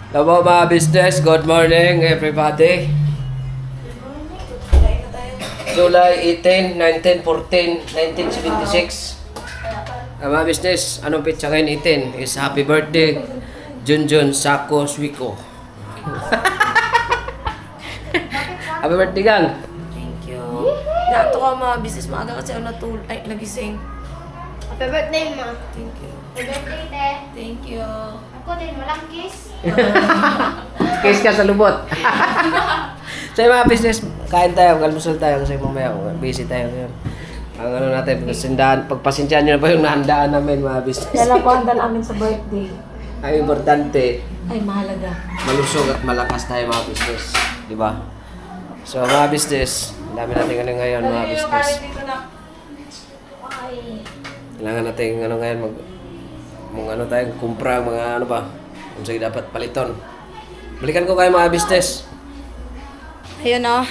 Hello mga business, good morning everybody. July 18, 1914, 1976. Mga business, anong pitsa ngayon 18? Is happy birthday, Junjun Sako Swiko. Happy birthday gang! Thank you. Nato ka mga business, maaga kasi ako nagising. Happy birthday, ma. Thank you. Happy birthday, te. Thank you. Ako din, walang kiss. Kiss ka sa lubot. So yung mga business, kain tayo, kalmusal tayo kasi mamaya busy tayo ngayon. Ang ano natin, pagpasensyahan nyo na ba yung nahandaan namin mga business. Kailan po handa namin sa birthday? Ang importante, Ay, mahalaga. malusog at malakas tayo mga business. Di ba? So mga business, ang dami natin ano ngayon mga business. Kailangan natin ano ngayon ano tayo, kumpra mga ano ba, kung sige dapat paliton. Balikan ko kayo mga business. Ayun o.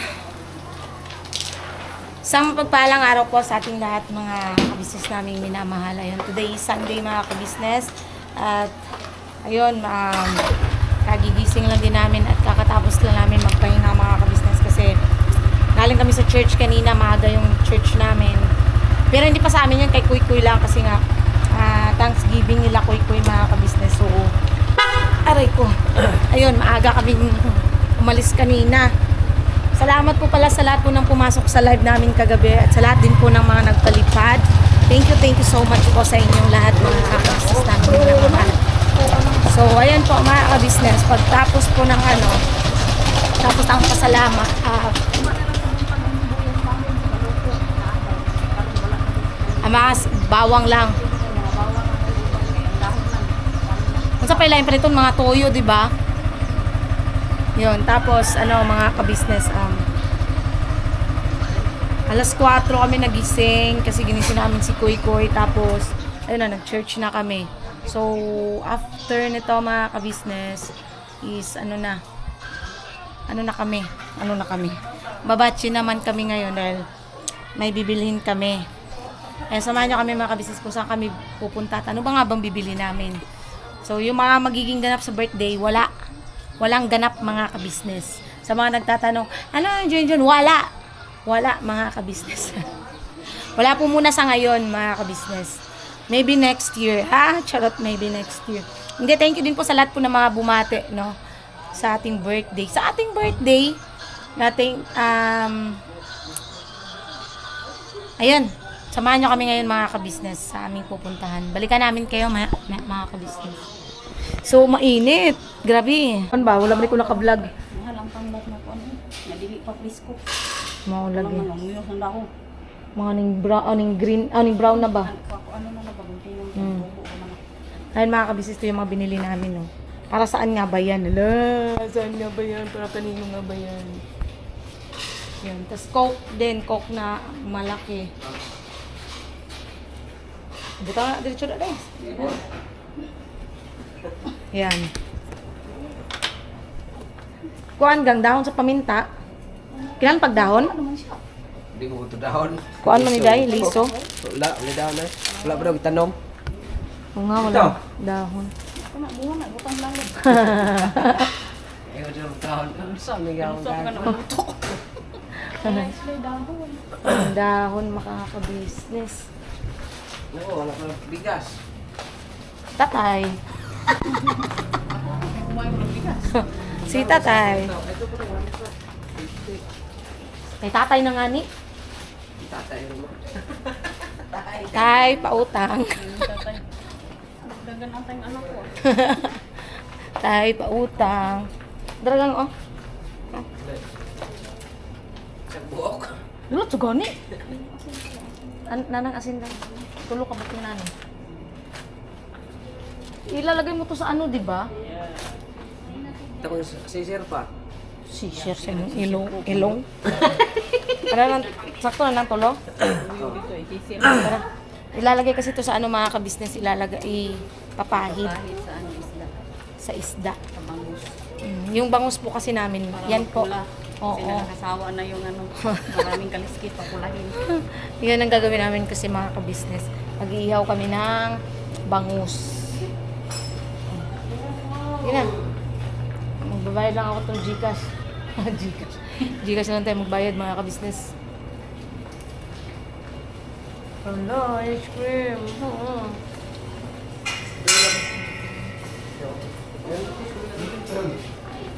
Isang pagpalang araw po sa ating lahat mga kabisnes namin minamahal. Ayun, today is Sunday mga kabisnes. At ayun, kagigising lang din namin at kakatapos lang namin magpahinga mga kabisnes kasi galing kami sa church kanina, maaga yung church namin. Pero hindi pa sa amin yan, kay Kuy lang kasi nga Thanksgiving nila Kuy mga kabisnes. So, aray ko. Ayun, maaga kami umalis kanina. Salamat po pala sa lahat po ng pumasok sa live namin kagabi at sa lahat din po ng mga nagpalipad. Thank you so much po sa inyong lahat mga kabisnes namin minamahal. So, ayan po mga kabisnes, pagtapos po ng tapos ang pasalamat, mga bawang lang. Kung sa pala yung paliton, mga toyo, di ba? Yun, tapos, mga kabisnes, alas 4 kami nagising, kasi ginising namin si Kuy, tapos, ayun na, nag-church na kami. So, after nito, mga kabisnes, is, ano na kami, babatsi naman kami ngayon, dahil may bibilhin kami. Samahan nyo kami mga kabisnes kung saan kami pupunta. Ano ba nga bang bibili namin? So, yung mga magiging ganap sa birthday, walang ganap mga kabisnes. Sa mga nagtatanong, ano yung Junjun? Wala mga kabisnes. Wala po muna sa ngayon mga kabisnes. Maybe next year. Charot, maybe next year. Hindi, thank you din po sa lahat po ng mga bumate, no? Sa ating birthday. Sa ating birthday, ayun. Samahan nyo kami ngayon mga kabisnes sa aming pupuntahan. Balikan namin kayo mga kabisnes. So, mainit. Grabe. Ano ba? Wala ba rin ko naka-vlog? Halang pangbat na po nadili pa presko. Maulagi. Muyos na ako. Mga ning brown na ba? Ano na bagunti ng buko man. Ayun mga kabisnes, ito yung mga binili namin, no? Para saan nga ba yan? Ala, saan nga ba yan? Para kanino nga ba yan? Yan. Tapos Coke din. Coke na malaki. Buta na, diretso na guys. Yan. Kuan gang dahon sa paminta. Kailan pag dahon? Hindi ko ito dahon. Kuan man ni Day, liso. Wala dahon na. Wala ba daw itanom? Oo nga, wala dahon. Kana buwan na butang lang. Ayaw dyan ang dahon. Ano saan may gawang So ka dahon? naman to. Slay dahon. Ang dahon makaka-business. Oo, wala pa bigas. Tatay. Si tatay. May tatay na nga ni. Tatay mo. Tay, pautang. Dagan ang tayong anak ko. Tay, pautang. Daragang, oh. Sa buok. Lulot, sugani. Nanang asin lang. Tulo ka ba't yung nanay? Ilalagay mo to sa ano, di ba? Tapos sisir pa. Si Sir sa ilong. Ano lang, sakto na ng tulo? Dito ay kisir. Tara. Ilalagay kasi to sa ano mga kabisnes, papahid Sa ano isda. sa isda. Sa bangus. Yung bangus po kasi namin, yan po. Pula. Oo. Kasi nakakasawa na yung maraming kaliskit papulahin. Yan ang gagawin namin kasi mga kabisnes. Mag-iihaw kami ng bangus. Yun na. Magbabayad lang ako itong Gcash. Gcash. Gcash lang tayo magbayad mga ka-business. Hello, ice cream. Oo.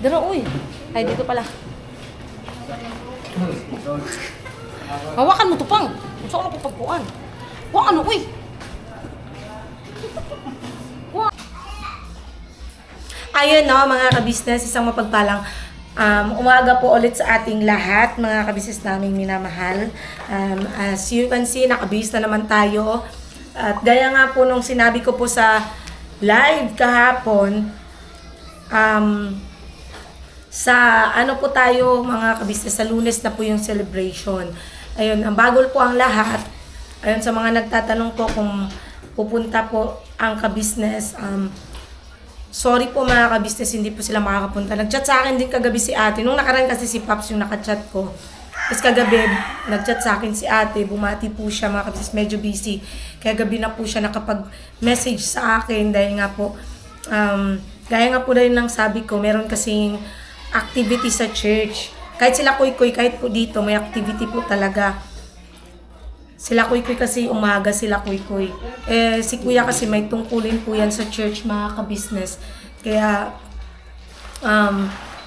Dara, uy. Ay, dito pala. Hawakan mo to, pang. Gusto ko na pagpuan. Hawakan mo, uy. Ayun no, mga ka-business, isang mapagpalang umaga po ulit sa ating lahat, mga ka-business naming minamahal. As you can see, nakabihis na naman tayo. At gaya nga po nung sinabi ko po sa live kahapon, sa ano po tayo mga ka-business, sa Lunes na po yung celebration. Ayun, ang bagol po ang lahat. Ayun, sa mga nagtatanong po kung pupunta po ang ka-business, sorry po mga ka-business, hindi po sila makakapunta. Nag-chat sa akin din kagabi si ate. Nung nakaraan kasi si Paps yung nakachat ko. Tapos kagabi, nag-chat sa akin si ate. Bumati po siya mga ka-business. Medyo busy. Kaya gabi na po siya nakapag-message sa akin. Dahil nga po, gaya nga po rin ng sabi ko, meron kasing activity sa church. Kahit sila kuy-kuy, kahit po dito, may activity po talaga. Sila kuy-kuy kasi umaga, sila kuy-kuy. Si kuya kasi may tungkulin po yan sa church, mga ka-business. Kaya,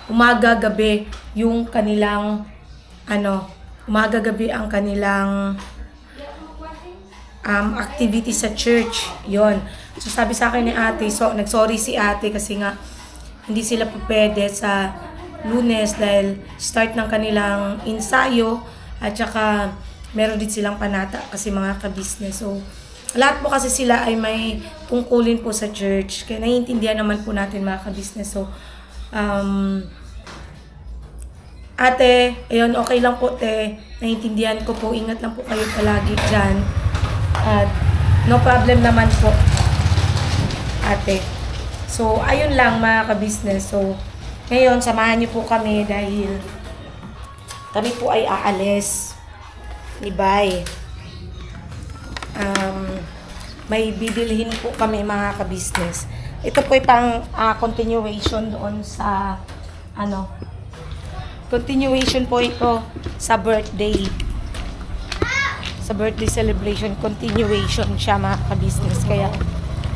umaga, gabi, yung kanilang, umaga, gabi ang kanilang activity sa church. Yon. So, sabi sa akin ni ate, nag-sorry si ate kasi nga, hindi sila po pwede sa Lunes dahil start ng kanilang ensayo at saka meron din silang panata kasi mga ka-business. So, lahat po kasi sila ay may tungkulin po sa church. Kaya naiintindihan naman po natin mga ka-business. So, ate, ayun, okay lang po te. Naiintindihan ko po. Ingat lang po kayo palagi dyan. At no problem naman po, ate. So, ayun lang mga ka-business. So, ngayon, samahan niyo po kami dahil kami po ay aalis ni Bay. May bibilhin po kami mga ka-business. Ito po ay pang continuation doon sa continuation po ito sa birthday. Sa birthday celebration, continuation siya mga ka-business. Kaya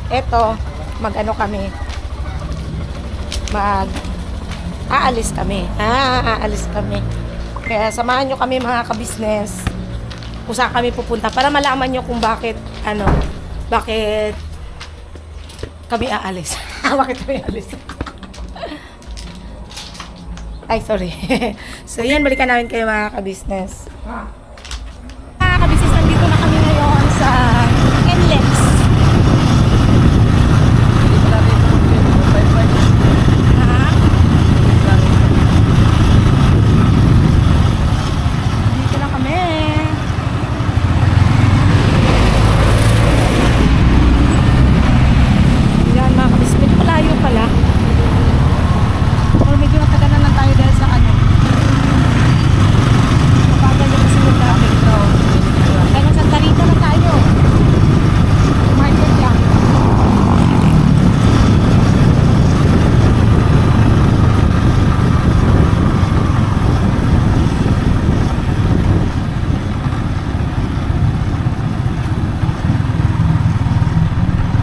eto, aalis kami. Aalis kami. Kaya samahan nyo kami mga ka-business kung saan kami pupunta para malaman nyo kung bakit kami aalis. Bakit kami aalis? Ay, sorry. So, yan, balikan namin kayo mga ka-business. Mga ka-business, nandito na kami ngayon sa NLEX. Dito na kami. Yan mga ka-business, medyo malayo pala. Or medyo matagalan lang tayo dahil sa mabagal yung kasunod natin. Kaya Santa Rita na tayo. Market lang.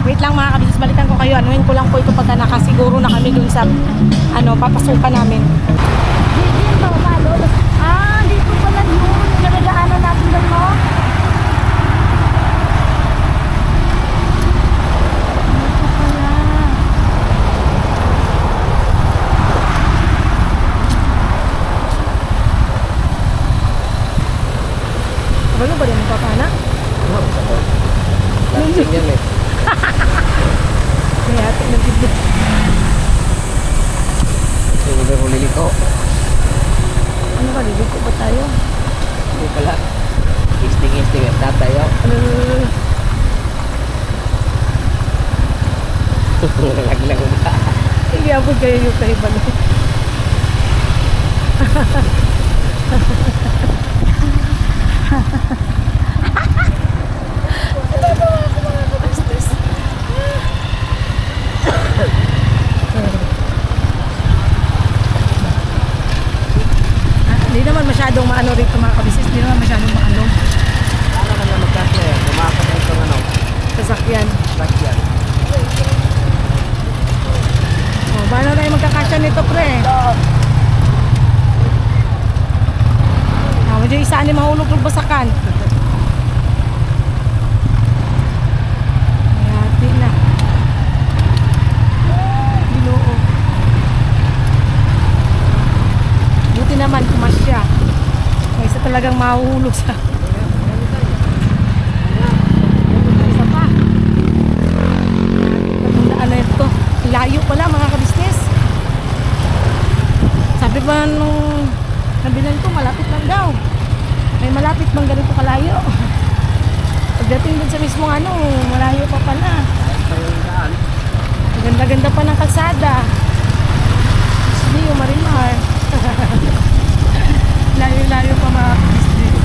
Wait lang mga kabisnes, balikan ko kayo. Anuhin ko lang po ito pagka nakasiguro na kami dun sa papasukan namin. Dito pala yun. Nagagaanan natin doon, no? Dito pala. Kabalo ba rin ang papana? Lansing yan eh. May ating nagdibig. Hindi ba kung liliko? Ano ba, liliko ba tayo? Hindi pala. Isting-isting at tatayo. Nalaglag mo ba? Hindi abot kayo yung kayo ba? Natatawa ako mga kabastos. naman masyadong maano rito mga kabisnes. Hindi naman masyadong maano. Ano na lang magkasya yan? Kumakot na itong ano, Sasakyan. lakyan. Oh, paano tayo magkakasya nito, pre? Medyo isa ni mahulog ng basakan. Hati na. Ginoo. Buti naman kumasya. May isa talagang mahuhulog sa... May isa pa. Patundaan na ito. Layo pala mga kabisnes. Sabi ba nung nabilan ko, malapit lang daw. May malapit bang ganito kalayo? Pagdating dun sa mismong ano, malayo pa pala. Ganda-ganda pa ng kalsada. Hindi yung Marimar. Layo-layo pa mga business.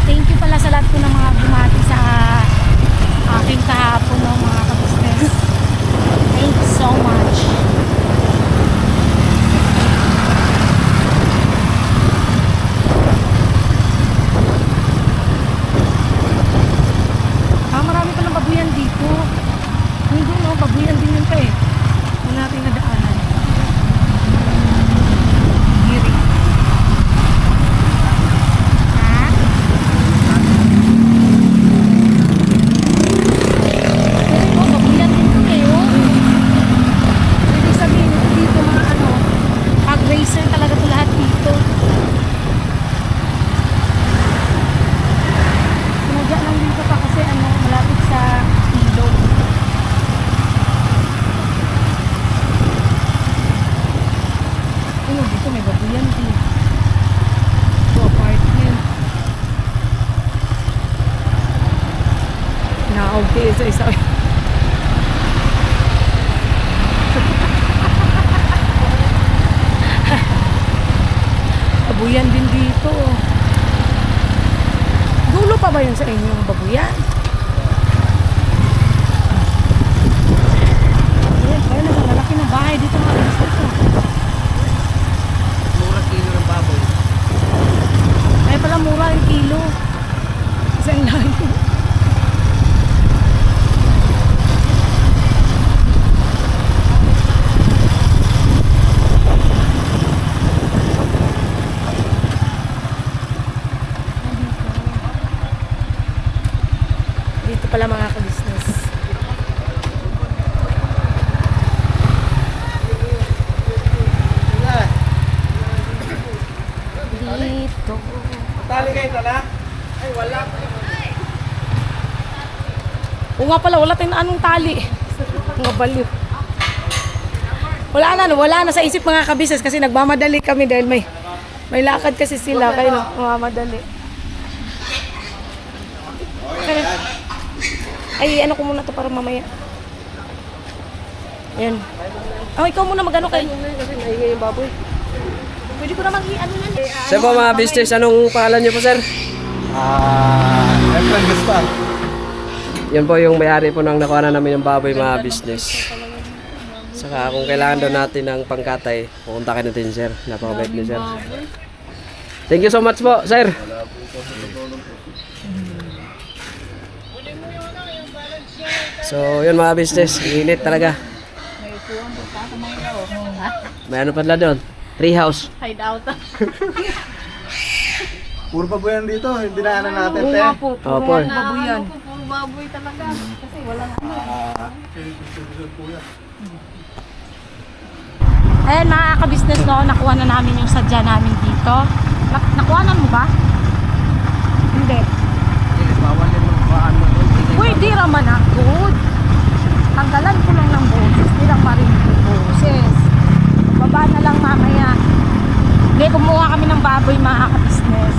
Thank you pala sa lahat po ng mga bumati sa aking kahapon ng mga ka-business. Thank you so much. Marami pa ng babuyan dito. Hindi no, babuyan din yun pa eh. Wala natin nadaanan. Giri. Ha? Oh, babuyan din to eh, oh. Ibig sabihin dito mga ano, pag-racer talaga to lahat dito. Sinadya lang dito pa kasi ano, malapit sa ilog. Ayun, dito may babuyan din. Ito, apartment. Na-okay isa-isa. Babuyan din dito. Dulo pa ba yun sa inyong babuyan? Ayan, kaya nasa lalaki ng bahay dito mga gusto. Mura kilo ng baboy. Ay pala mura yung kilo. Kasi ang layo. Dito pala mga ka-business. Dito. Tali kayo tala? Ay, wala. Oo nga pala, wala tayong anong tali. Mga baliw. Wala na sa isip mga ka-business kasi nagmamadali kami dahil may lakad kasi sila kaya nagmamadali. Okay. Ay, ano ko muna to para mamaya. Ayan. Oh, ikaw muna magano kayo. Kasi naingay yung baboy. Pwede ko naman i-ano yan. Sir po mga business, anong pangalan niyo po sir? Efren Gaspar. Yan po yung may-ari po ng nakuha na namin yung baboy mga business. Saka kung kailangan daw natin ng pangkatay, pupunta kayo natin sir. Napakabait niyo sir. Thank you so much po sir. So yun mga business, init talaga. May ano pala doon? Tree house. Hide out. Puro babuyan dito, hindi na natin Oo te. nga po, Opo. puro babuyan. Puro baboy talaga. Kasi walang ano. Ayan mga ka-business no, nakuha na namin yung sadya namin dito. Nakuha na mo ba? Hindi. Bawal yung mga ano. Pwede raman good. Tanggalan ko lang ng boses, hindi lang marinig yung boses. Baba na lang mamaya. Hindi, kumuha kami ng baboy mga ka-business.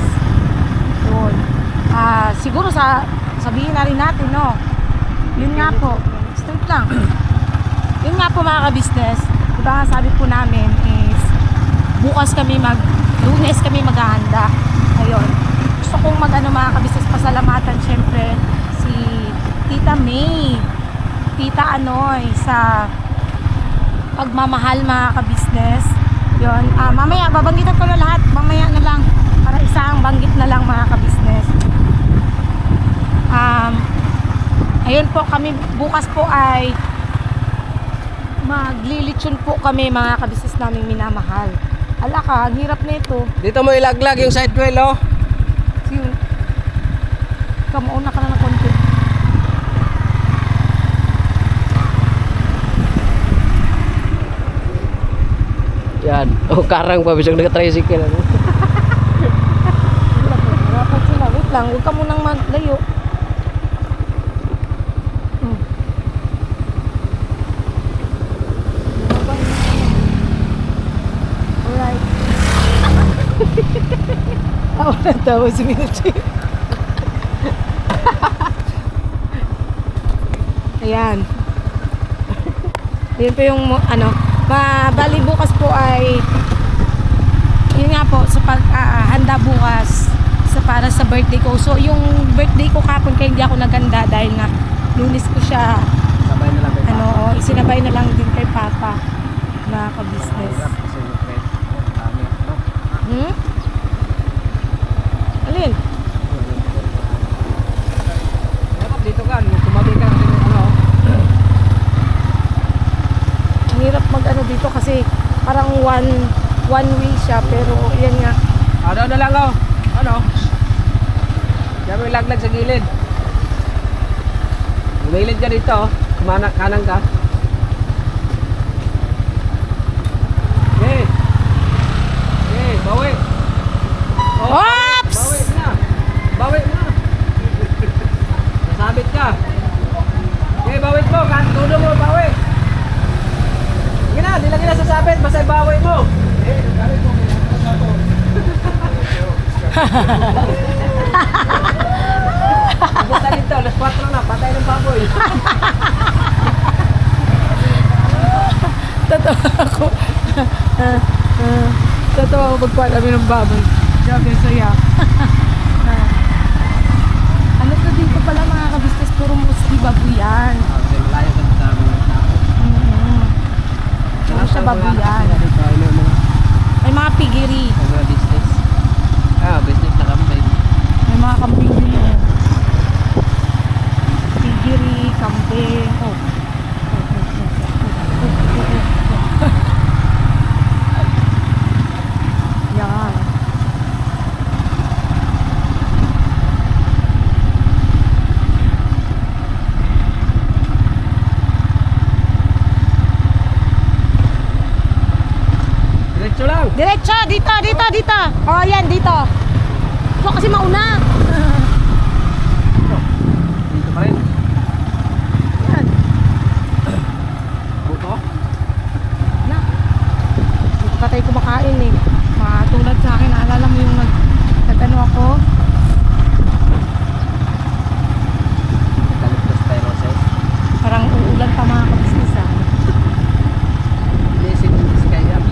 Yun. Siguro sabihin na rin natin, no? Yun nga po. Straight lang. Yun nga po mga ka-business. Diba nga sabi po namin is bukas kami Lunes kami maghahanda. Ayun. Gusto kong mga ka-business pasalamatan syempre si Tita May. Tita Anoy sa pagmamahal mga ka-business. Yun. Mamaya, babanggitan ko na lahat. Mamaya na lang. Para isang banggit na lang mga ka-business. Ayun po kami, bukas po ay maglilitsyon po kami mga ka-business naming minamahal. Ala ka, ang hirap na ito. Dito mo ilaglag yung side wheel, oh. Yun. Kamauna ka na ng konti. Yan. Oh, karang pa bisang naka-tricycle, ano. Dapat sila. Wait lang, huwag ka munang maglayo. Alright. Wala tawa si Minchi. Ayan. Ayan po yung ano, bali bukas po ay yun nga po sa paghanda bukas para sa birthday ko. So yung birthday ko kapon kaya hindi ako naganda dahil nga Lunes ko siya Sabay na lang kay ano, isinabay na lang din kay Papa na ka-business. Hmm? Alin? Dapat dito ka, tumabi ka kasi ano. Ang hirap mag ano dito kasi parang one way siya pero yan nga. Ano na lang, oh. Ano? Diyan mo ilaglag sa gilid. Gilid ka dito, oh. Kanan ka. Okay. Okay, bawi. Oh, Oops! bawi na. Bawi na. Nasabit ka. Okay, bawit mo. Tudo mo, bawi. Sige na, di lagi na sasabit. Basta bawi mo. Basta dito, alas 4 na. Patay ng baboy. Tatawa ako. Tatawa ako pagkuha kami ng baboy. Grabe, saya. Ano to dito pala mga ka-business, puro mostly babuyan. Kasi malayo ka sa mga tao. Puro siya babuyan. May mga pigiri. Mga business. Business na kambay. May mga kambing din yun. Pigiri, kambing. Oh. Yan. Diretso lang. Diretso, dito, dito, dito. Oh, yan, dito. Ito kasi mauna. Dito pa rin. Yan. Buto. Na. Dito ka tayo kumakain eh. Matulad sa akin, naalala mo yung nag-ano ako? Eucalyptus pyrosis. Parang uulan pa mga kabisnes ah. Blessing in disguise yan.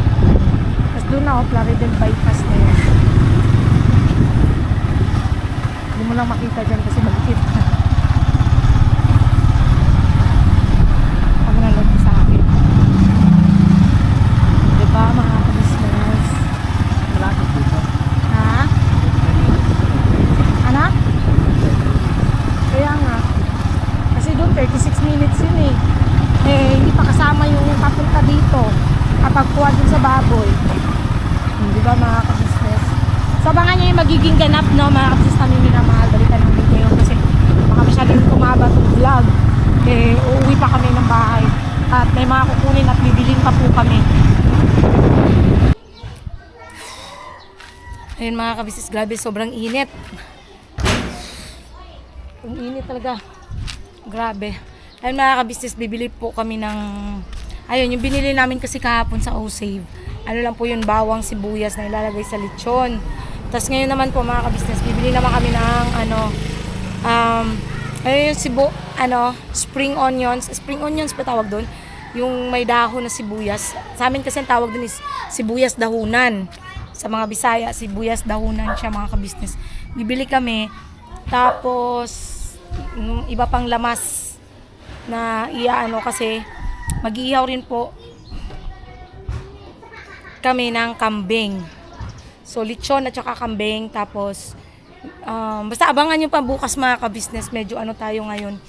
Tapos doon ako, Plaridel bypass na yun. Hindi mo lang makita dyan kasi magkit. Pag nalog sa akin. Diba mga kabisnes? Malapit dito. Ha? Anak? Kaya nga. Kasi doon 36 minutes yun eh. Eh, hindi pa kasama yung papunta dito. Kapag kuha dun sa baboy. Di ba mga ka-business? So abangan nyo yung magiging ganap, no, mga ka-business namin minamahal. Balikan namin kayo kasi baka masyadong kumaba itong vlog. Eh, uuwi pa kami ng bahay. At may mga kukunin at bibilin pa po kami. Ayun mga ka-business, grabe, sobrang init. Ang init talaga. Grabe. Ayun mga ka-business, bibili po kami ng... Ayun, yung binili namin kasi kahapon sa O-Save. Ano lang po yun, bawang sibuyas na ilalagay sa lechon. Tapos ngayon naman po mga ka-business, bibili naman kami ng ayun yung spring onions. Spring onions pa tawag doon. Yung may dahon na sibuyas. Sa amin kasi ang tawag doon is sibuyas dahunan. Sa mga Bisaya, sibuyas dahunan siya mga ka-business. Bibili kami. Tapos, iba pang lamas. na iaano kasi mag-iihaw rin po kami ng kambing. So lechon at saka kambing, tapos basta abangan nyo pa bukas mga ka-business, medyo ano tayo ngayon.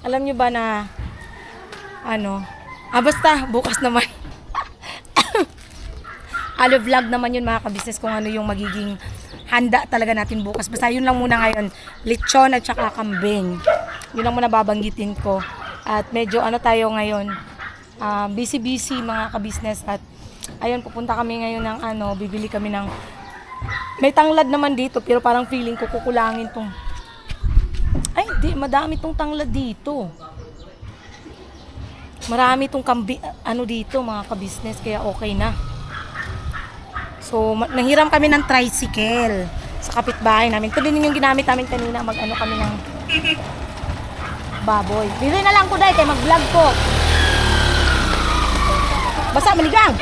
Alam nyo ba na basta bukas naman vlog naman yun mga ka-business kung ano yung magiging handa talaga natin bukas. Basta yun lang muna ngayon, lechon at saka kambing. Yun lang muna babanggitin ko. At medyo tayo ngayon, busy mga ka-business. At ayun, pupunta kami ngayon ng bibili kami ng, may tanglad naman dito pero parang feeling ko kukulangin tong, ay hindi, madami tong tanglad dito. Marami tong dito mga ka-business, kaya okay na. So, nanghiram kami ng tricycle sa kapitbahay namin. Ito din yung ginamit namin kanina, kami ng baboy. Bili na lang ko dahil kaya mag-vlog ko. Basta, maligang!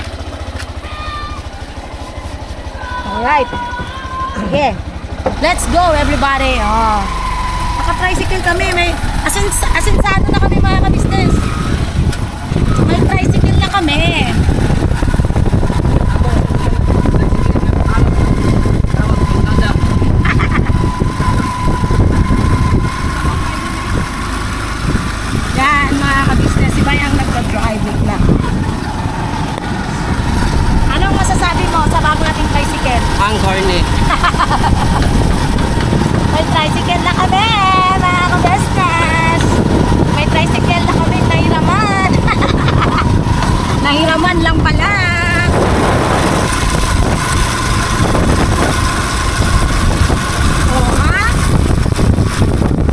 Alright. Sige. Let's go, everybody. Naka-tricycle kami. May asensado na kami mga ka-business. May tricycle na kami. Driving na. Anong masasabi mo sa bago nating tricycle? Ang corny. May tricycle na kami, mga ka-business. May tricycle na kami, nahiraman. Nahiraman lang pala.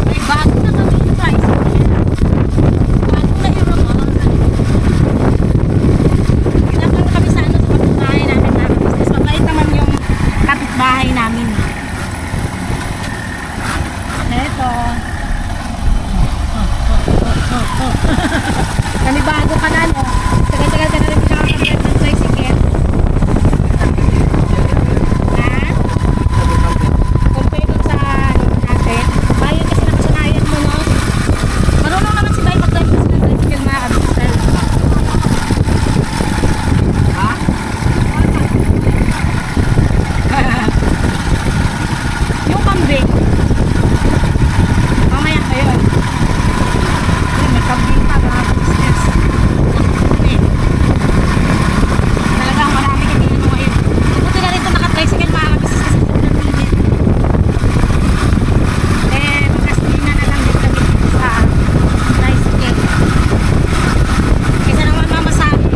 May bago na kami yung tricycle. Bahay namin. Eto. Kanibago ka na, no? Tagal-tagal ka na rin pinakakabit ng tricycle. Ha? Compare dun sa natin. Bayan kasi nakasanayan mo, no? Marunong naman si Bay mag-drive kasi ng tricycle, mga kabisal. Ha? Yung kambing. Mamaya kayo. May kambing pa mga business. Talagang marami kami ngayon. Buti na rin ito naka-tricycle mga business kasi sobrang init. Magkastina na lang din kami sa tricycle. Kaysa naman mamasabi.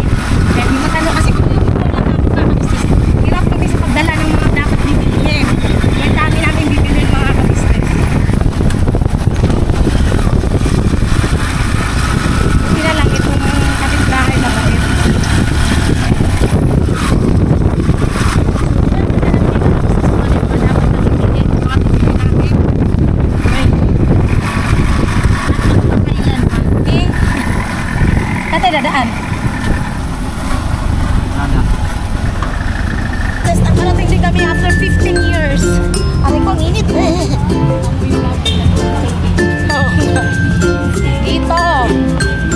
Kaya di matalo kasi kung yung mga business. Hirap kami sa pagdala ng mga dapat bibili. Yan dami namin bibili mga ka-business. Buti na lang itong kapitbahay na bait. Tatay dadaan. Nakarating din kami after 15 years. Aray ko, ang init. Dito.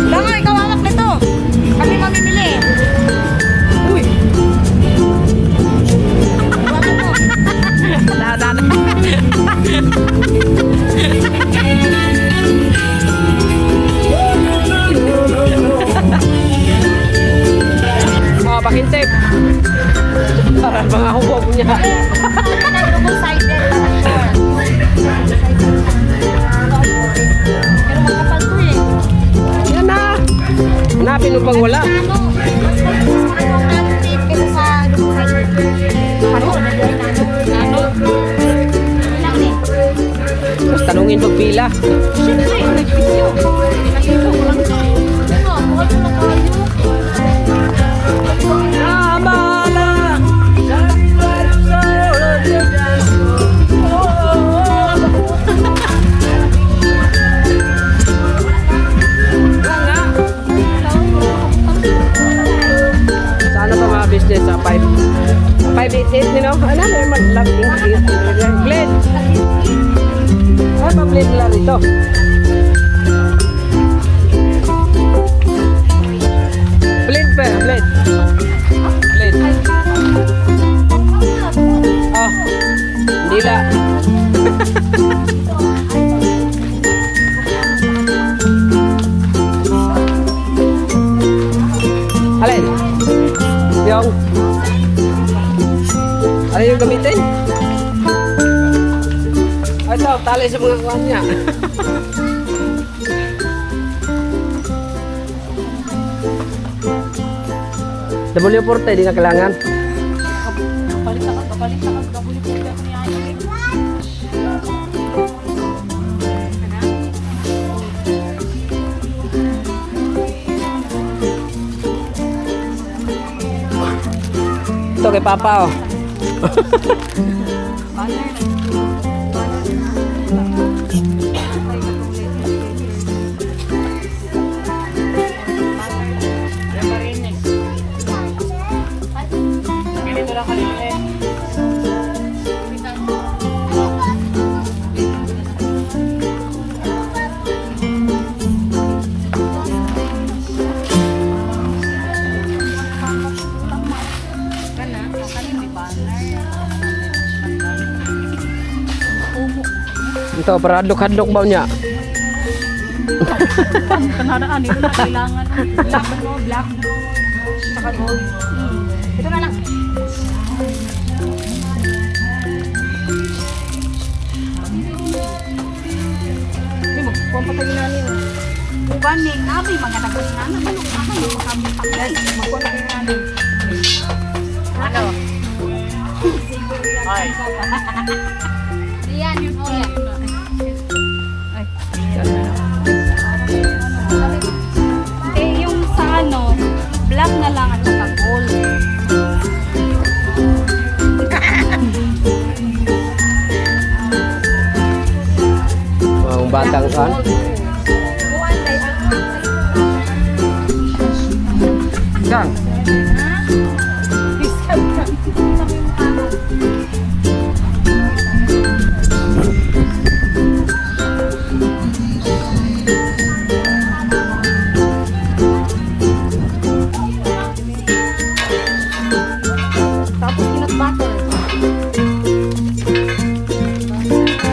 Lango, ikaw hawak nito. Kami mamimili. Uy. Hawakan mo. Pakintip. Para mga hubog niya. Double sided. Pero makapal to eh. Yan na. Hanapin mo pang wala. Kesa sa double sided. Ano? Ilang eh. Mas tanungin pag pila. Siyempre, nag-video. Nakita ko lang siya. Ano, buwan ko na tayo. Sana pa mga business sa 588 nino. Ano na yung mag-love Glenn. Ay, pa-blend lang ito. Alin? Yung... Ano yung gamitin? Ito, tali sa mga kuhan niya. W40, di na kailangan. Kapalit na ka, W po niya niya. Ito kay Papa, oh. Ganito lang kaliliit. Ito, para hadlok-hadlok ba niya? Kanadaan, dito na kailangan. Black, no? Black. Saka gold. Ito na lang. Hindi mo, pumpatagin na niyo. Uban ni Abi, mga nagkulinan na balok na kayo, makamit pagday. Magpumpatagin na niyo. Ano? Ay. Yan, yun po yan. Eh, yung sa ano, black na lang at saka gold. Ang batang kan. Gang. Tapos peanut butter.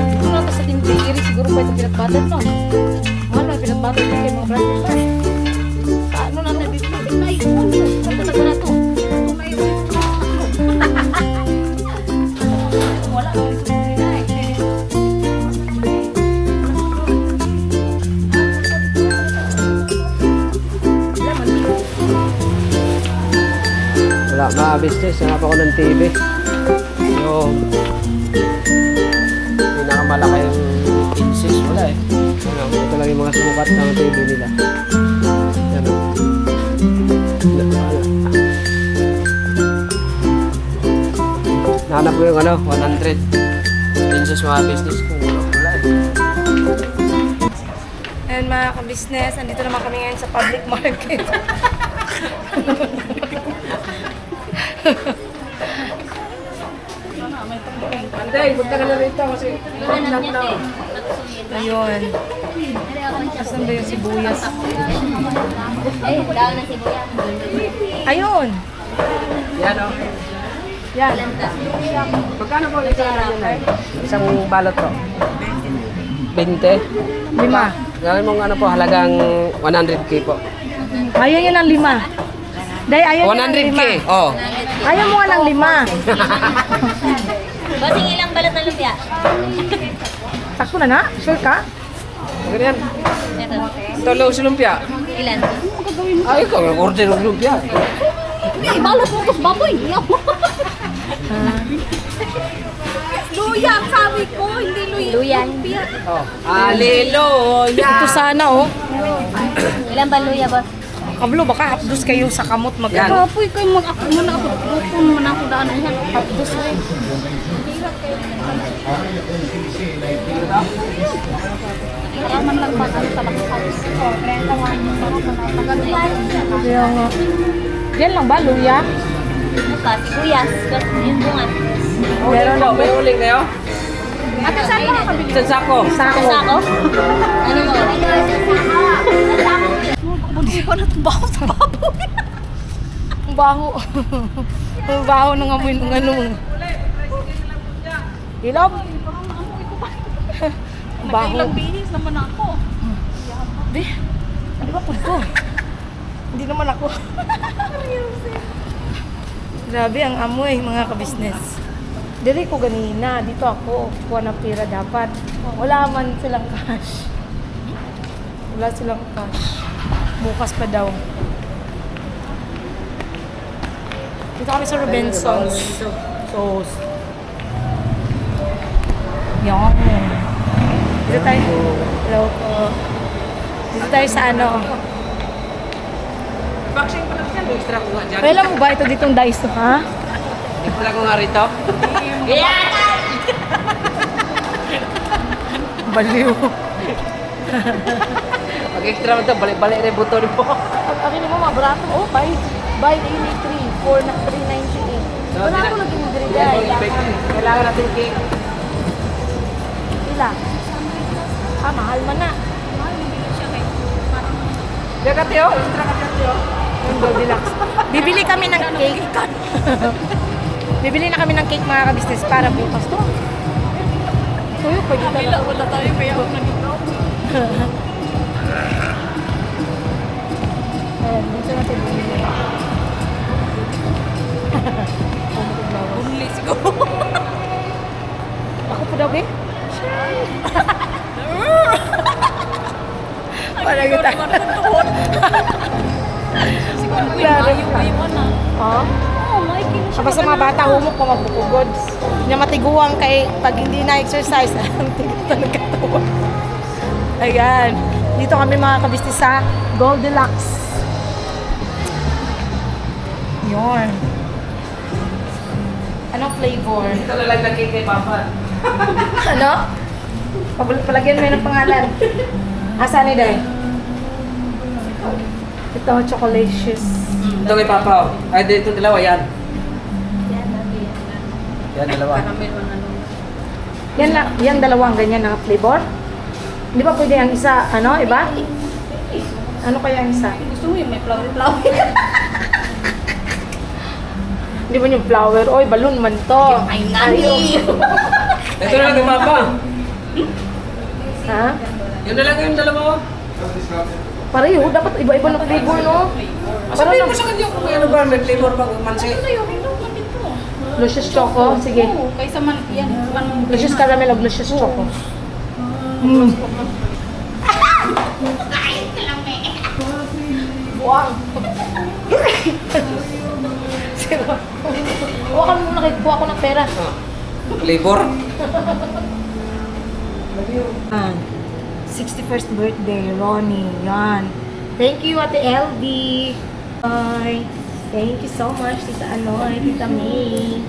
Ito na sa team bakery, siguro pa ito peanut butter to. Mahal na peanut butter ito mga brand nila. Sa ano natin, bibili na yun. Ito na ba na to? Ito na yun. Wala, ito na eh. Wala, mga business. Hanap ako ng TV. Yung... pinakamalaki yung inches. Wala eh. Ano, ito lang yung mga sukat ng TV nila. Yan o. Nahanap ko yung ano, 100 inches mga business ko. Wala eh. Ayun mga ka-business, andito naman kami ngayon sa public market. Anday, punta ka na rito kasi... Ayun. Asan ba yung sibuyas? Eh, daw na sibuyas. Ayun! Yan o. Yan. Magkano po isang ano na? Isang balot po? 20? 5. Gawin mong ano po, halagang 100k po. Ayaw niya ng 5. Day, ayaw niya ng 100k? Oh. Ayaw mo nga ng 5. Bossing, ilang balot na lumpia? Sakto na na? Sure ka? Ganyan. Ito. Ito low si lumpia. Ilan? Ay, ikaw, order ng lumpia. Hindi, balot mo tos baboy. Luya, sabi ko. Hindi luya. Luya. Oh. Hallelujah! Ito sana oh. Ilan ba luya, boss? Kablo, baka hapdos kayo sa kamot Yan. magkano. Kapoy kayo mag-ako muna ako. Lupon mo na ako daan na yan. Hapdos rin. Karaman lang pa kami sa laksan. Kaya nga. Diyan lang ba, luya? Ano pa? Sibuyas. Yung bunga. Meron po, may uling kayo? Ate, saan ka makabili? Sa sako. Sa sako? Ano mo? Hindi ko na tumbaho sa baboy. Ang baho. Ang baho ng amoy ng ano. Ilap. Ang baho. Ilang bihis naman ako. Di ba po ko? Hindi naman ako. Grabe ang amoy, mga kabisnes. Dili ko ganina. Dito ako. Kuha ng pera dapat. Wala man silang cash. Wala silang cash. Bukas pa daw. Dito kami sa Robinsons. Sauce. Yan. Dito tayo. Hello po. Dito tayo sa ano. Vaccine pa lang yan. Extra ko nga dyan. Kailan mo ba ito ditong Daiso, ha? Extra ko nga rito. Baliw. Pag-extra mo ito, balik-balik na yung buto rin po. Sabi mo, mabarato. Oh, buy daily 3 for 398. Wala ako lagi mo diri guys. Kailangan natin cake. Ila. Mahal man na. Kaya ka tiyo, extra ka tiyo. Yung Goldilocks. Bibili kami ng cake. Bibili na kami ng cake mga kabisnes para bukas to. Tuyo, pwede ka na. Wala tayo, kaya ako nandito. Ayan, dito natin bumili. Only siguro. Ako po daw, eh? Parang kita. Siguro Klaro. yung na. Oh? Oh, my goodness. Kapag sa mga bata, humok pa magpupugod. Na matiguang kay pag hindi na-exercise, ang tigas talaga ito. Ayan. Dito kami mga kabisnes sa Goldilocks. Yun. Anong flavor? Ito na lang na cake kay Papa. Ano? Palagyan mo yun ng pangalan. Asa ni Day? Ito, chocolatious. Ito kay Papa. Ay, dito dalawa yan. Yan, dalawa. Yan lang, yan dalawang ganyan na flavor. Hindi ba pwede ang isa, ano, iba? Ano kaya ang isa? Gusto mo yung may flower. Hindi ba yung flower? Oy, balloon man to. Ay, nani. Ito na lang kay Papa. Ha? Yun na lang yung dalawa. Pareho, dapat iba-iba ng flavor, no? Sabihin mo sa kanya kung ano ba, may flavor ba kung mansi. Luscious choco, sige. Oo, kaysa man, yan. Luscious caramel o luscious choco. Mm. Buwang. Sino? Kuha ka muna kay kuha ko ng pera. Flavor? 61st birthday, Ronnie. Yan. Thank you, Ate LB. Bye. Thank you so much, Tita Anoy, Tita May.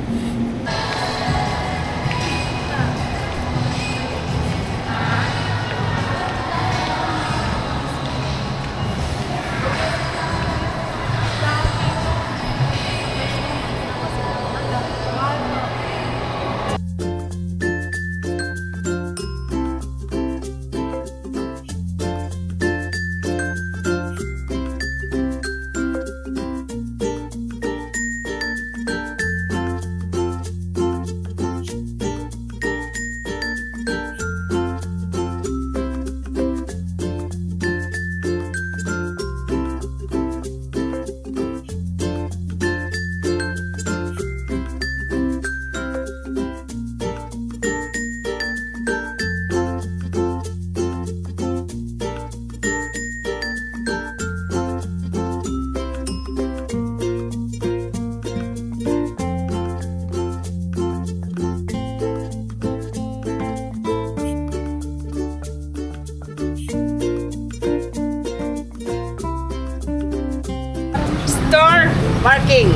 Store parking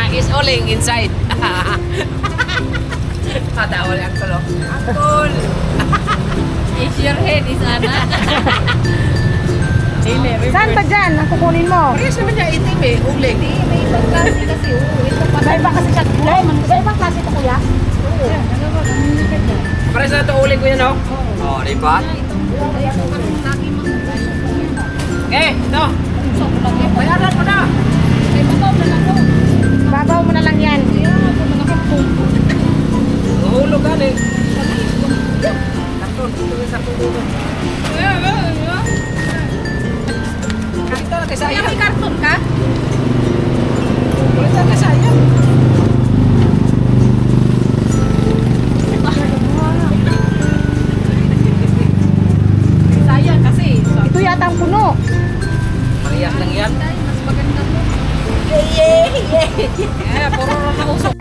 is alling inside. Patawa lang ko lo. Uncle. Is your head is Ana? Saan pa dyan? Ang kukunin mo? Parehas naman niya itim eh, uling. May ibang klase kasi. Ito pa. Iba kasi siya. Iba klase ito, kuya? Parehas na ito uling ko yan, oh. Oh, di ba? Eh, ito. Bayaran mo na. Babaw mo na lang yan. Mahulog ka eh. Sakto, ito yung sakto dito. Kahit na, kaysa yan. Kaya, puro na usok.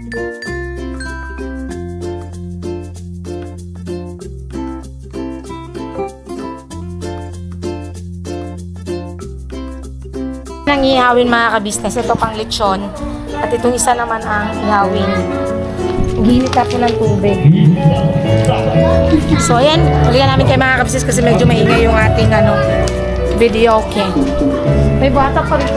Nang ihawin mga kabisnes, ito pang lechon. At itong isa naman ang ihawin. Ginit na po ng tubig. So ayan, ulihan namin kay mga kabisnes kasi medyo maingay yung ating video, okay. May bata pa rin.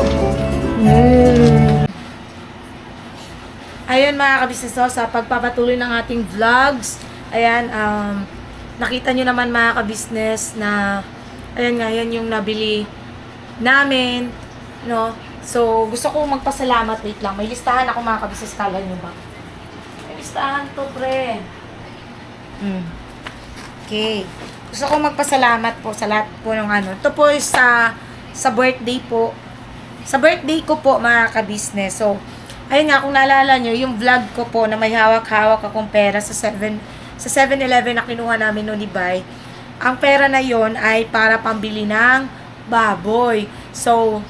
Ayun mga kabisnes, so, sa pagpapatuloy ng ating vlogs, ayan, nakita nyo naman mga kabisnes na, ayan nga, yan yung nabili namin, no? So, gusto ko magpasalamat, wait lang, may listahan ako mga kabisnes, kala nyo ba? May listahan to, pre. Okay. Gusto ko magpasalamat po sa lahat po ng ito po is sa birthday po. Sa birthday ko po mga kabisnes. So, ayun nga, kung naalala nyo, yung vlog ko po na may hawak-hawak akong pera sa 7-Eleven na kinuha namin no ni Bay. Ang pera na yon ay para pambili ng baboy. So,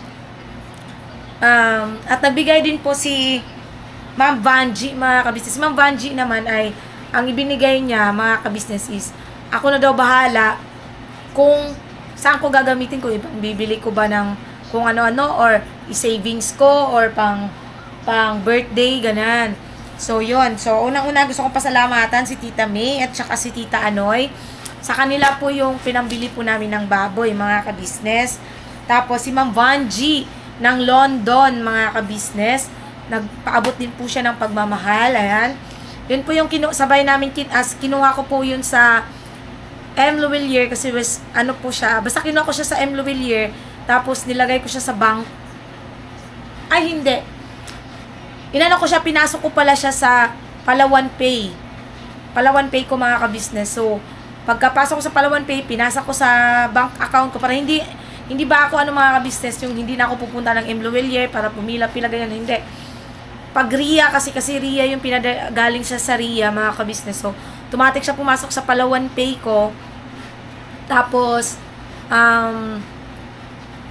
at nagbigay din po si Ma'am Vanji, mga kabisnes. Ma'am Vanji naman ay, ang ibinigay niya, mga kabisnes is, ako na daw bahala kung saan ko gagamitin ko. Bibili ko ba ng kung ano-ano or i-savings ko or pang birthday, ganan. So, yun. So, unang-una gusto kong pasalamatan si Tita May at saka si Tita Anoy. Sa kanila po yung pinambili po namin ng baboy, mga kabisnes. Tapos, si Ma'am Vanji ng London, mga kabisnes. Nagpaabot din po siya ng pagmamahal. Ayan. Yun po yung sabay namin kinuha ko po yun sa M. Louvillier kasi po siya. Basta kinuha ko siya sa M. Louvillier. Tapos, nilagay ko siya sa bank. Ay, hindi. Ko siya, pinasok ko pala siya sa Palawan Pay. Palawan Pay ko mga kabisnes. So, pagkapasok ko sa Palawan Pay, pinasa ko sa bank account ko para hindi ba ako mga kabisnes, yung hindi na ako pupunta ng M. Louvillier para pumila-pila ganyan, hindi. Pag RIA, kasi RIA yung galing siya sa RIA, mga kabisnes. So, automatic siya pumasok sa Palawan Pay ko. Tapos,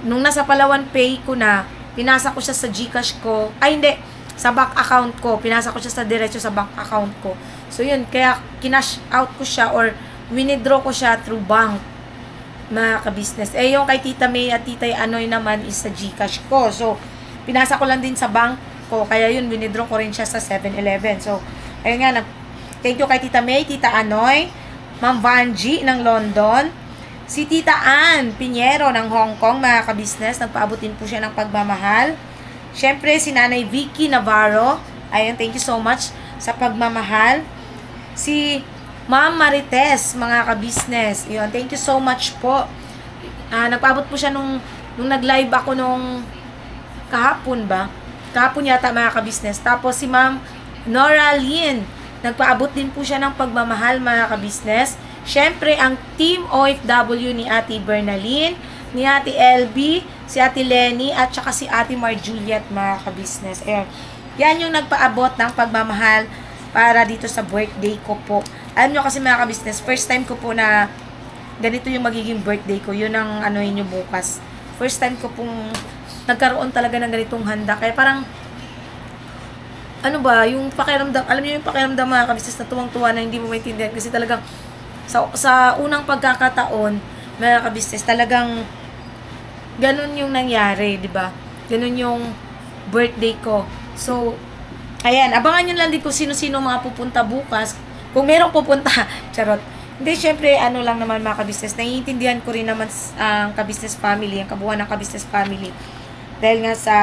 nung nasa Palawan Pay ko na, pinasa ko siya sa GCash ko. Ay, hindi. Sa bank account ko. Pinasa ko siya sa diretso sa bank account ko. So, yun. Kaya, kinash out ko siya or winidraw ko siya through bank. Mga kabisnes. Eh, yung kay Tita May at Tita Anoy naman is sa GCash ko. So, pinasa ko lang din sa bank ko. Kaya yun, winidraw ko rin siya sa 7-Eleven. So, ayun nga. Thank you kay Tita May, Tita Anoy, Ma'am Vanji ng London, si Tita Ann Pinheiro ng Hong Kong, mga kabisnes. Nagpaabot din po siya ng pagmamahal. Siyempre, si Nanay Vicky Navarro. Ayun, thank you so much sa pagmamahal. Si Ma'am Marites, mga kabisnes. Yun, thank you so much po. Nagpaabot po siya nung nag-live ako nung kahapon ba? Kahapon yata, mga kabisnes. Tapos si Ma'am Nora Lynn, nagpaabot din po siya ng pagmamahal, mga kabisnes. Siyempre, ang Team OFW ni Ate Bernaline, ni Ate LB, si Ate Lenny, at saka si Ate Mar Juliet, mga kabisnes. Yan yung nagpaabot ng pagmamahal para dito sa birthday ko po. Alam nyo kasi mga kabisnes, first time ko po na ganito yung magiging birthday ko. Yun ang anuhin nyo bukas. First time ko pong nagkaroon talaga ng ganitong handa. Kaya parang, yung pakiramdam, alam nyo yung pakiramdam mga kabisnes na tuwang-tuwa na hindi mo maintindihan. Kasi talagang, sa unang pagkakataon, mga kabisnes, talagang, ganun yung nangyari, di ba? Ganun yung birthday ko. So, ayan, abangan nyo lang din kung sino-sino mga pupunta bukas. Kung merong pupunta, charot. Hindi, syempre, lang naman mga kabisnes. Naiintindihan ko rin naman ang kabisnes family, ang kabuuan ng kabisnes family. Dahil nga sa,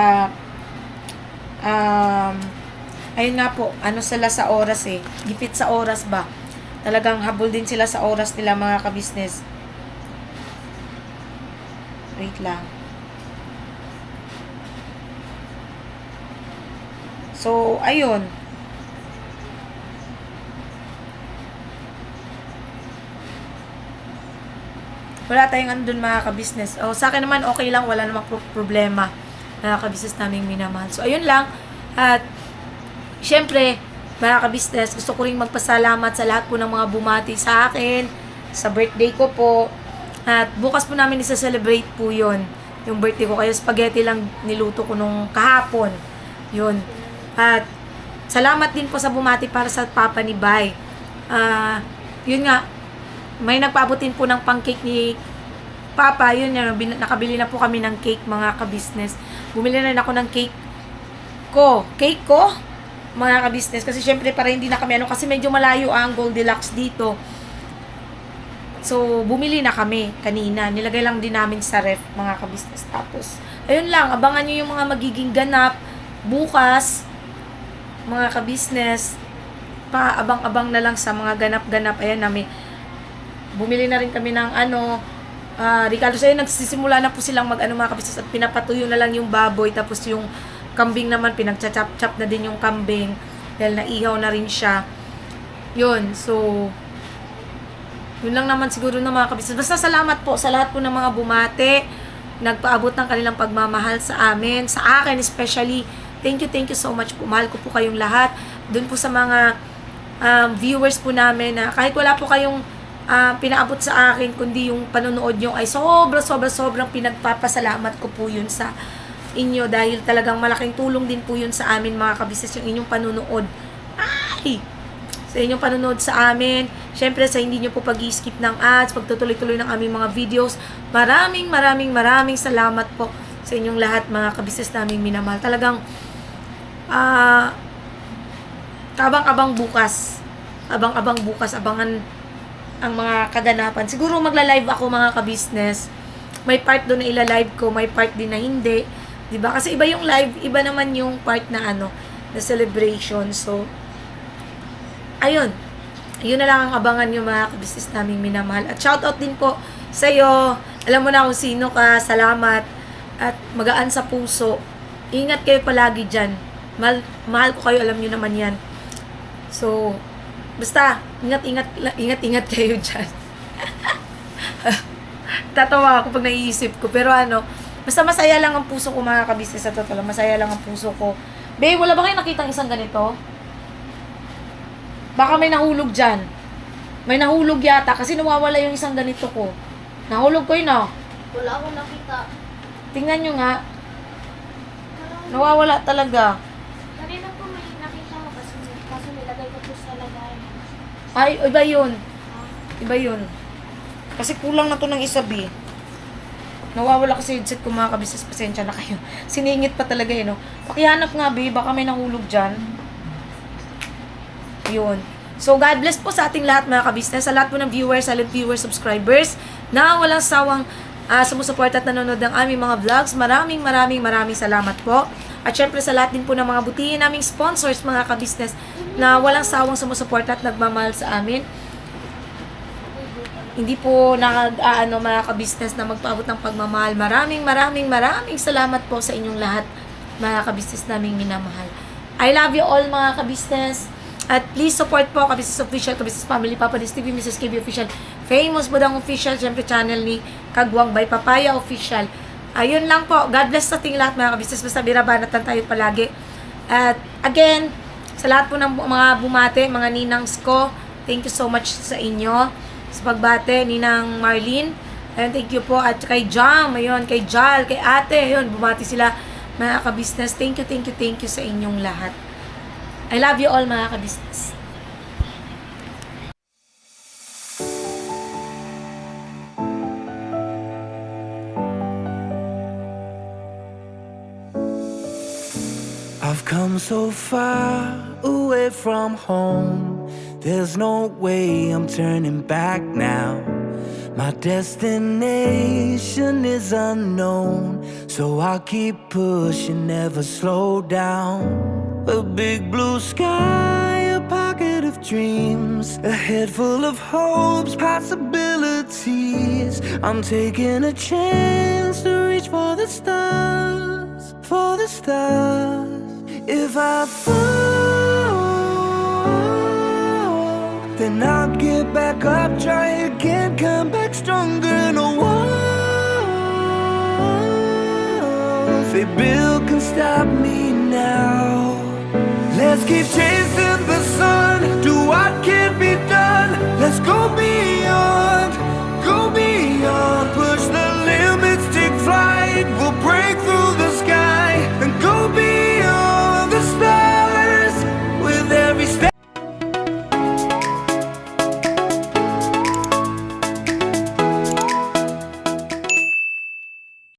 ayun nga po, sila sa oras gipit sa oras ba? Talagang habol din sila sa oras nila mga kabisnes. Wait lang. So, ayun. Wala tayong andun mga kabisnes. Sa akin naman, okay lang. Wala namang problema. Mga kabisnes naming minamahal. So, ayun lang. At, syempre, mga kabisnes, gusto ko rin magpasalamat sa lahat po ng mga bumati sa akin. Sa birthday ko po. At, bukas po namin isa-celebrate po yun. Yung birthday ko. Kaya spaghetti lang niluto ko nung kahapon. Yun. At salamat din po sa bumati para sa papa ni Bay. Yun nga, may nagpaabutin po ng pang-cake ni Papa. Yun nga, nakabili na po kami ng cake, mga ka-business. Bumili na rin ako ng cake ko, mga ka-business. Kasi syempre para hindi na kami, kasi medyo malayo ang Goldilocks dito. So, bumili na kami kanina. Nilagay lang din namin sa ref, mga ka-business. Tapos, ayun lang, abangan nyo yung mga magiging ganap bukas, mga ka-business. Paabang-abang na lang sa mga ganap-ganap. Ayan namin. Bumili na rin kami ng Ricardo, sa'yo nagsisimula na po silang mga ka-business at pinapatuyo na lang yung baboy. Tapos yung kambing naman, pinagchachap-chap na din yung kambing. Dahil naihaw na rin siya. Yun, so yun lang naman siguro ng mga ka-business. Basta salamat po sa lahat po ng mga bumate, nagpaabot ng kanilang pagmamahal sa amin, sa akin especially. Thank you so much po. Mahal ko po kayong lahat. Doon po sa mga viewers po namin na kahit wala po kayong pinaabot sa akin, kundi yung panonood nyo ay sobrang pinagpapasalamat ko po yun sa inyo dahil talagang malaking tulong din po yun sa amin, mga ka-business, yung inyong panonood. Sa inyong panonood sa amin, syempre sa hindi nyo po pag-skip ng ads, pagtutuloy-tuloy ng aming mga videos. Maraming salamat po sa inyong lahat, mga ka-business naming minamahal. Talagang abang-abang bukas, abangan ang mga kaganapan. Siguro magla-live ako, mga ka-business. May part doon na ila-live ko, may part din na hindi. 'Di ba? Kasi iba yung live, iba naman yung part na na celebration. So, ayun. Yun na lang ang abangan yung mga ka-business naming minamahal. At shoutout din po sa iyo. Alam mo na kung sino ka. Salamat. At magaan sa puso. Ingat kayo palagi dyan. Mahal ko kayo, alam nyo naman yan. So, basta, ingat kayo dyan. Tatawa ako pag naiisip ko. Pero basta masaya lang ang puso ko, mga ka-business. Sa totoo lang, masaya lang ang puso ko. Babe, wala ba kayo nakitang isang ganito? Baka may nahulog dyan. May nahulog yata kasi nawawala yung isang ganito ko. Nahulog ko yun, Wala akong nakita. Tingnan nyo nga. Nawawala talaga. Kanina po may nakita mo kasi nilagay ko po sa lagayan. Ay, iba yun. Iba yun. Kasi kulang na to ng isa, B. Nawawala kasi headset ko, mga ka-business. Pasensya na kayo. Siningit pa talaga Pakihanap nga, B. Baka may nahulog dyan. Yun. So, God bless po sa ating lahat, mga ka-business. Sa lahat po ng viewers, silent viewers, subscribers, na walang sawang sumusuport at nanonood ng aming mga vlogs. Maraming salamat po. At syempre sa lahat din po ng mga butihin naming sponsors, mga ka-business, na walang sawang sumusuport at nagmamahal sa amin. Hindi po mga ka-business na magpaabot ng pagmamahal. Maraming salamat po sa inyong lahat, mga ka-business naming minamahal. I love you all, mga ka-business. At please support po Ka-Business Official, Ka-Business Family, Papa Dis TV, Mrs. KB Official, Famous Budang Official, syempre channel ni Kagwang by Papaya Official. Ayun lang po. God bless sa ating lahat, mga ka-business. Basta birabanatan tayo palagi. At again, sa lahat po ng mga bumate, mga ninangs ko, thank you so much sa inyo. Sa pagbate, Ninang Marlene. Ayun, thank you po. At kay Jam, ayun, kay Jal, kay ate, ayun, bumati sila, mga ka-business. Thank you sa inyong lahat. I love you all, mga ka-business. I've come so far away from home. There's no way I'm turning back now. My destination is unknown, so I'll keep pushing, never slow down. A big blue sky, a pocket of dreams, a head full of hopes, possibilities. I'm taking a chance to reach for the stars, for the stars. If I fall, then I'll get back up, try again, come back stronger. No walls they build can stop me now. Let's keep chasing the sun, do what can be done. Let's go beyond, push the limits, take flight. We'll break through